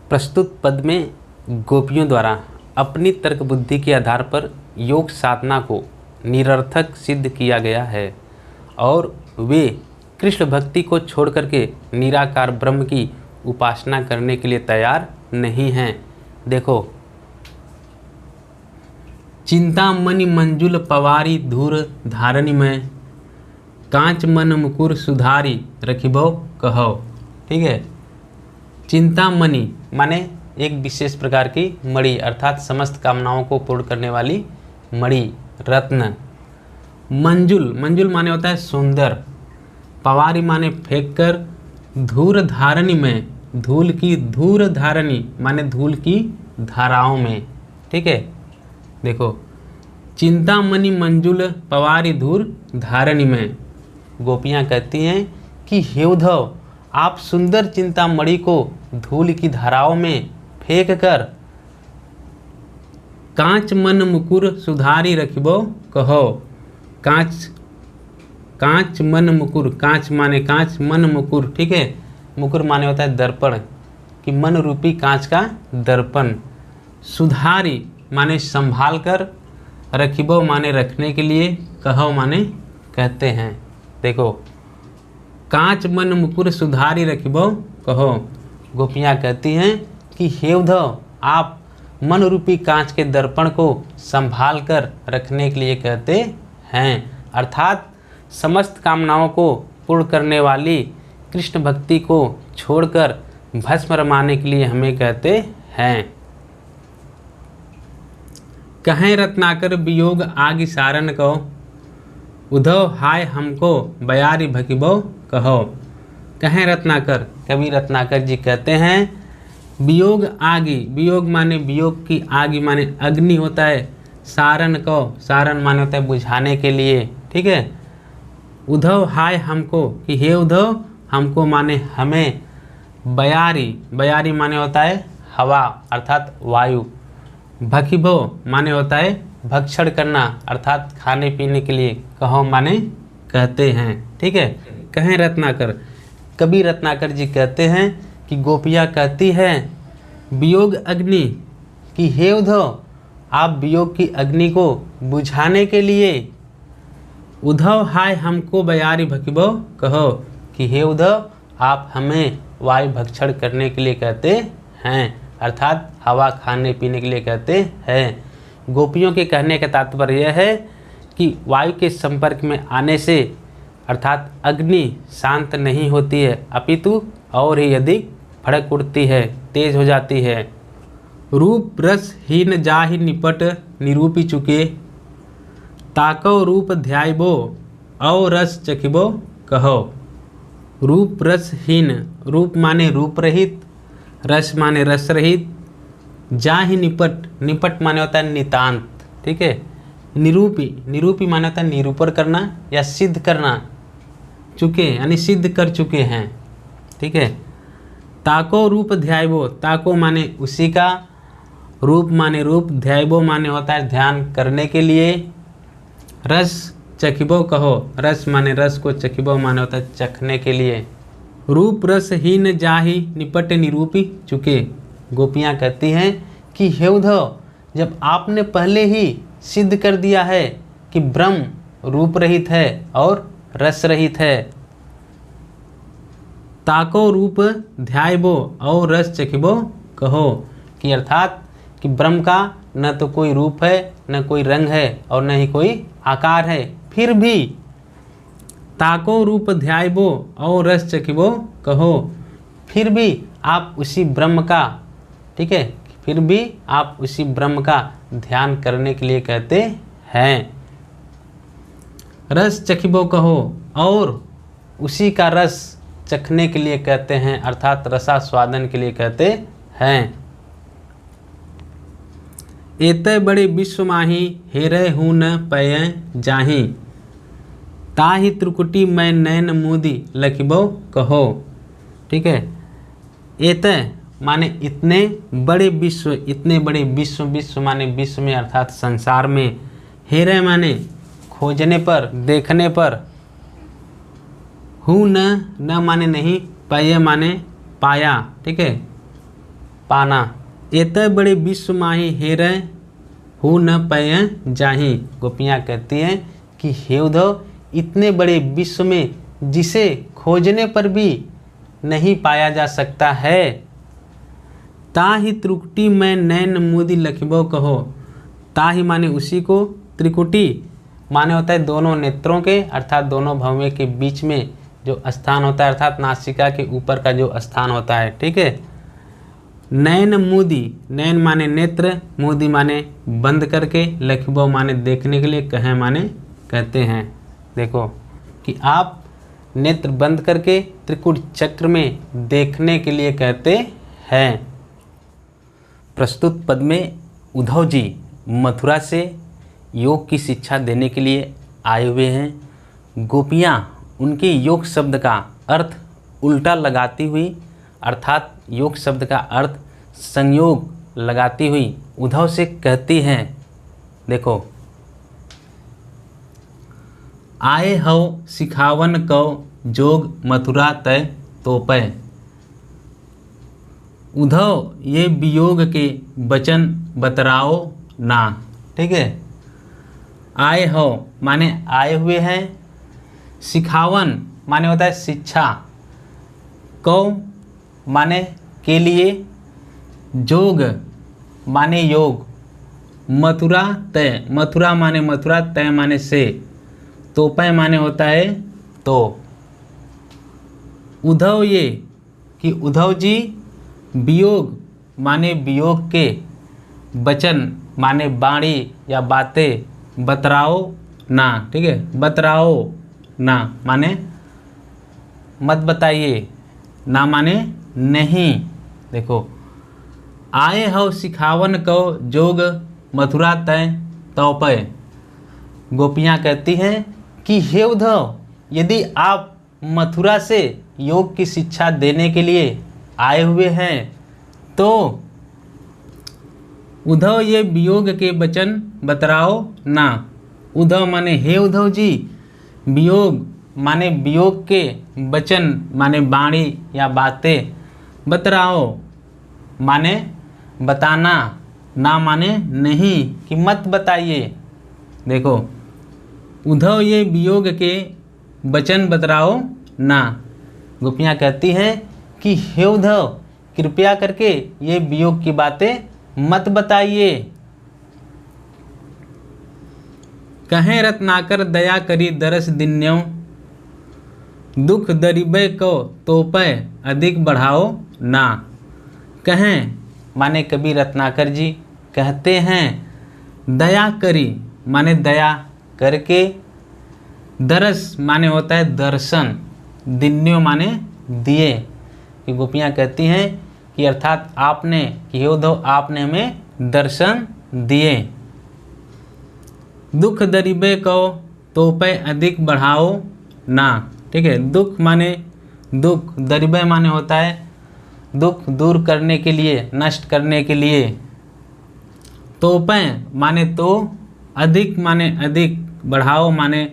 प्रस्तुत पद में गोपियों द्वारा अपनी तर्क बुद्धि के आधार पर योग साधना को निरर्थक सिद्ध किया गया है और वे कृष्ण भक्ति को छोड़ करके निराकार ब्रह्म की उपासना करने के लिए तैयार नहीं हैं। देखो, चिंतामणि मंजुल पवारी धूर धारणी में कांच मन मुकुर सुधारी रखिबो कहो। ठीक है, चिंतामणि माने एक विशेष प्रकार की मणि अर्थात समस्त कामनाओं को पूर्ण करने वाली मणि, रत्न। मंजुल, मंजुल माने होता है सुंदर। पवारी माने फेंक कर। धूर धारणी में, धूल की, धूर धारणी माने धूल की धाराओं में। ठीक है, देखो, चिंतामणि मंजुल पवारी धूर धारणी में गोपियाँ कहती हैं कि हे उद्धव, आप सुंदर चिंतामणि को धूल की धाराओं में फेंक कर कांच मन मुकुर सुधारी रखिबो कहो। कांच, कांच मन मुकुर, कांच माने कांच, मन मुकुर। ठीक है, मुकुर माने होता है दर्पण, कि मन रूपी कांच का दर्पण। सुधारी माने संभाल कर, रखिबो माने रखने के लिए, कहो माने कहते हैं। देखो, कांच मन मुकुर सुधारी रखिबो कहो। गोपियाँ कहती हैं कि हे उद्धव, आप मन रूपी कांच के दर्पण को संभाल कर रखने के लिए कहते हैं, अर्थात समस्त कामनाओं को पूर्ण करने वाली कृष्ण भक्ति को छोड़कर भस्म रमाने के लिए हमें कहते हैं। कहें रत्नाकर वियोग आगि सारन को, उद्धव हाय हमको बयारी भकिबो कहो। कहें रत्नाकर, कवि रत्नाकर जी कहते हैं वियोग आगि, वियोग माने वियोग की, आगि माने अग्नि होता है, सारन को, सारन माने होता है बुझाने के लिए। ठीक है, उद्धव हाय हमको, कि हे उद्धव हमको माने हमें, बयारी, बयारी माने होता है हवा अर्थात वायु, भकिबो माने होता है भक्षण करना अर्थात खाने पीने के लिए, कहो माने कहते हैं। ठीक है, कहें रत्नाकर, कवि रत्नाकर जी कहते हैं कि गोपियाँ कहती हैं वियोग अग्नि, कि हे उद्धव आप वियोग की अग्नि को बुझाने के लिए, उद्धव हाय हमको बयारी भकिबो कहो, कि हे उद्धव आप हमें वायु भक्षण करने के लिए कहते हैं, अर्थात हवा खाने पीने के लिए कहते हैं। गोपियों के कहने का तात्पर्य यह है कि वायु के संपर्क में आने से अर्थात अग्नि शांत नहीं होती है, अपितु और ही अधिक भड़क उठती है, तेज हो जाती है। रूप रस हीन जाहि निपट निरूपी चुके, ताको रूप ध्यायबो और रस चखिबो कहो। रूप रस हीन, रूप माने रूप रहित, रस माने रस रहित, जाहि निपट, निपट माने होता है नितांत। ठीक है, निरूपी, निरूपी माने होता है निरूपण करना या सिद्ध करना, चुके यानी सिद्ध कर चुके हैं। ठीक है, ताको रूप ध्यायबो, ताको माने उसी का, रूप माने रूप, ध्यायबो माने होता है ध्यान करने के लिए, रस चखिबो कहो, रस माने रस को, चखिबो माने होता है चखने के लिए। रूप रस हीन जाहि निपट निरूपी चुके। गोपियाँ कहती हैं कि हे उद्धव, जब आपने पहले ही सिद्ध कर दिया है कि ब्रह्म रूप रहित है और रस रहित है, ताको रूप ध्यायबो और रस चखिबो कहो, कि अर्थात कि ब्रह्म का न तो कोई रूप है, न कोई रंग है और न ही कोई आकार है, फिर भी ताको रूप ध्यायबो और रस चखिबो कहो, फिर भी आप उसी ब्रह्म का, ठीक है, फिर भी आप उसी ब्रह्म का ध्यान करने के लिए कहते हैं। रस चखिबो कहो, और उसी का रस चखने के लिए कहते हैं, अर्थात रसास्वादन के लिए कहते हैं। एते बड़े विश्व माही हेरे हूँ न पय जाही, ताहि त्रिकुटी मैं नैन मोदी लखिबो कहो। ठीक है, एते माने इतने बड़े विश्व, इतने बड़े विश्व, विश्व माने विश्व में अर्थात संसार में, हेरे माने खोजने पर, देखने पर, हूँ न माने नहीं, पय माने पाया। ठीक है, पाना। एतय बड़े विश्व माही हेरै हु न पय जाहि। गोपियाँ कहती हैं कि हे उद्धव, इतने बड़े विश्व में जिसे खोजने पर भी नहीं पाया जा सकता है। ताहि त्रिकुटी में नैन मुदि लखिबो कहो। ताहि माने उसी को, त्रिकुटी माने होता है दोनों नेत्रों के अर्थात दोनों भौवें के बीच में जो स्थान होता है अर्थात नासिका के ऊपर का जो स्थान होता है, ठीक है। नैन मुदि, नैन माने नेत्र, मुदि माने बंद करके, लखिबो माने देखने के लिए, कहें माने कहते हैं। देखो कि आप नेत्र बंद करके त्रिकुट चक्र में देखने के लिए कहते हैं। प्रस्तुत पद में उद्धव जी मथुरा से योग की शिक्षा देने के लिए आए हुए हैं। गोपियाँ उनके योग शब्द का अर्थ उल्टा लगाती हुई अर्थात योग शब्द का अर्थ संयोग लगाती हुई उद्धव से कहती हैं, देखो, आए हव सिखावन कव जोग मथुरा तय तोपय। उद्धव ये वियोग के वचन बतराओ ना। ठीक है। आए हो माने आए हुए हैं, सिखावन माने होता है शिक्षा, कौ माने के लिए, जोग माने योग, मथुरा तय, मथुरा माने मथुरा, तय माने से, तोपय माने होता है तो। उद्धव ये कि उद्धव जी वियोग माने वियोग के, वचन माने वाणी या बातें, बतराओ ना। ठीक है, बतराओ ना माने मत बताइए, ना माने नहीं। देखो, आए हो सिखावन को जोग मथुरा तय तौपय। गोपियाँ कहती हैं कि हे उद्धव, यदि आप मथुरा से योग की शिक्षा देने के लिए आए हुए हैं तो उद्धव ये वियोग के वचन बतराओ ना। उद्धव माने हे उद्धव जी, वियोग माने वियोग के वचन माने वाणी या बातें, बतराओ माने बताना, ना माने नहीं कि मत बताइए। देखो, उद्धव ये वियोग के वचन बतराओ ना। गोपियाँ कहती हैं कि हे उद्धव, कृपया करके ये वियोग की बातें मत बताइए। कहें रत्नाकर दया करी दरस दिन्यो, दुख दरिबे को तोपय अधिक बढ़ाओ ना। कहें माने कवि रत्नाकर जी कहते हैं, दया करी माने दया करके, दरस माने होता है दर्शन, दिन्यो माने दिए। कि गोपियाँ कहती हैं कि अर्थात आपने, कि हे उद्धव आपने हमें दर्शन दिए। दुख दरिबे को तोपय अधिक बढ़ाओ ना। ठीक है, दुख माने दुख, दरिबे माने होता है दुख दूर करने के लिए, नष्ट करने के लिए। तोपय माने तो, अधिक माने अधिक, बढ़ाओ माने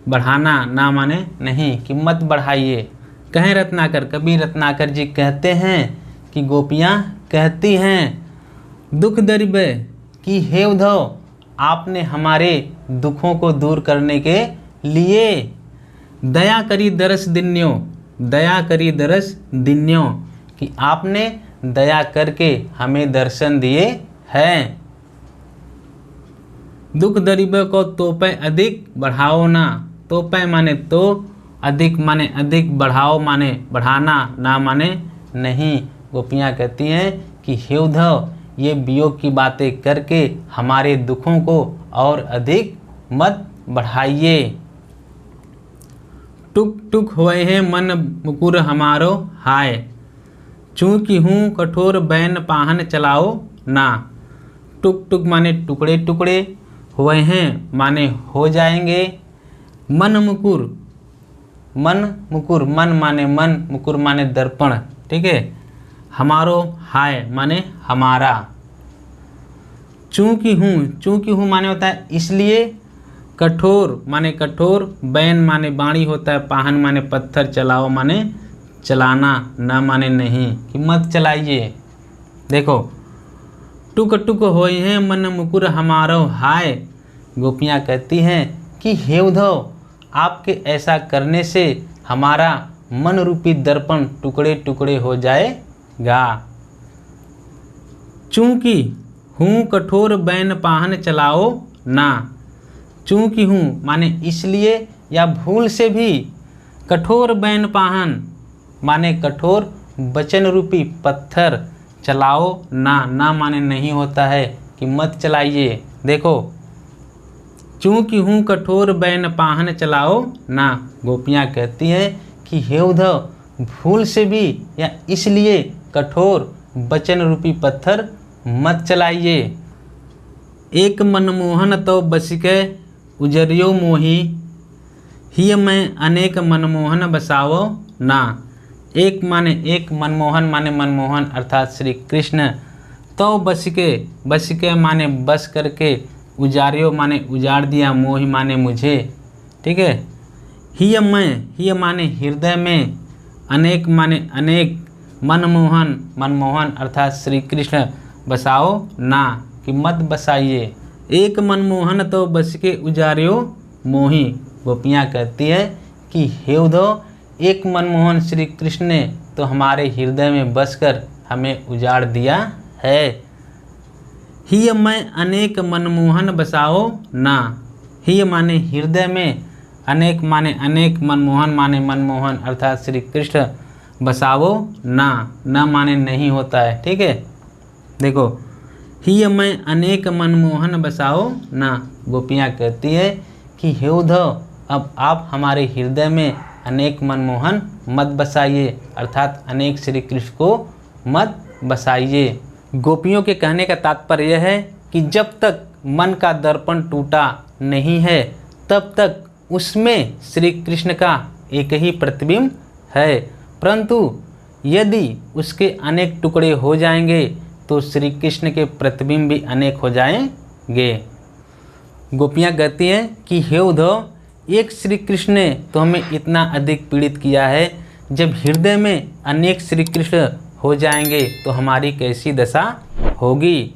बढ़ाना, ना माने नहीं कि मत बढ़ाइए। कहें रत्नाकर, कवि रत्नाकर जी कहते हैं कि गोपियाँ कहती हैं दुख दरिबे, कि हे उद्धव आपने हमारे दुखों को दूर करने के लिए दया करी दरस दिन्यो, दया करी दरस दिन्यो, कि आपने दया करके हमें दर्शन दिए हैं। दुख दरिबे को तोपय अधिक बढ़ाओ ना। तोपय माने तो, अधिक माने अधिक, बढ़ाओ माने बढ़ाना, ना माने नहीं। गोपियाँ कहती हैं कि हे उद्धव ये वियोग की बातें करके हमारे दुखों को और अधिक मत बढ़ाइए। टुक टुक होए हैं मन मुकुर हमारो हाय, चूँकि हूँ कठोर बैन पाहन चलाओ ना। टुक टुक माने टुकड़े टुकड़े, हुए हैं माने हो जाएंगे, मन मुकुर, मन मुकुर, मन माने मन, मुकुर माने दर्पण। ठीक है, हमारो हाय माने हमारा। चूँकि हूँ माने होता है इसलिए, कठोर माने कठोर, बैन माने बाणी होता है, पाहन माने पत्थर, चलाओ माने चलाना, ना माने नहीं कि मत चलाइए। देखो, टुक टुक होए हैं मन मुकुर हमारो हाय। गोपियाँ कहती हैं कि हे उद्धव, आपके ऐसा करने से हमारा मन रूपी दर्पण टुकड़े टुकड़े हो जाएगा। चूंकि हूँ कठोर बैन पाहन चलाओ ना। चूंकि हूँ माने इसलिए या भूल से भी, कठोर बैन पाहन माने कठोर वचन रूपी पत्थर चलाओ ना। ना माने नहीं होता है कि मत चलाइए। देखो, चूंकि हूँ कठोर बैन पाहन चलाओ ना। गोपियाँ कहती हैं कि हे उद्धव, भूल से भी या इसलिए कठोर वचन रूपी पत्थर मत चलाइए। एक मनमोहन तो बसिके उजरियो मोही, हिय मैं अनेक मनमोहन बसावो ना। एक माने एक, मनमोहन माने मनमोहन अर्थात श्री कृष्ण। तो बसिके माने बस करके, उजारियो माने उजाड़ दिया, मोही माने मुझे। ठीक है। हिय माने हृदय में, अनेक माने अनेक, मनमोहन अर्थात श्री कृष्ण बसाओ ना कि मत बसाइए। एक मनमोहन तो बसिके उजारियो मोही। गोपियाँ कहती है कि हे उद्धव, एक मनमोहन श्री कृष्ण ने तो हमारे हृदय में बसकर हमें उजाड़ दिया है। हिय मैं अनेक मनमोहन बसाओ ना। हिय माने हृदय में, अनेक माने अनेक, मनमोहन माने मनमोहन अर्थात श्री कृष्ण बसाओ ना। ना माने नहीं होता है। ठीक है। देखो, हिय मैं अनेक मनमोहन बसाओ ना। गोपियाँ कहती है कि हे उद्धव, अब आप हमारे हृदय में अनेक मनमोहन मत बसाइए, अर्थात अनेक श्री कृष्ण को मत बसाइए। गोपियों के कहने का तात्पर्य यह है कि जब तक मन का दर्पण टूटा नहीं है, तब तक उसमें श्री कृष्ण का एक ही प्रतिबिंब है। परंतु यदि उसके अनेक टुकड़े हो जाएंगे तो श्री कृष्ण के प्रतिबिंब भी अनेक हो जाएंगे। गोपियाँ कहती हैं कि हे उद्धव, एक श्री कृष्ण ने तो हमें इतना अधिक पीड़ित किया है, जब हृदय में अनेक श्री कृष्ण हो जाएंगे तो हमारी कैसी दशा होगी।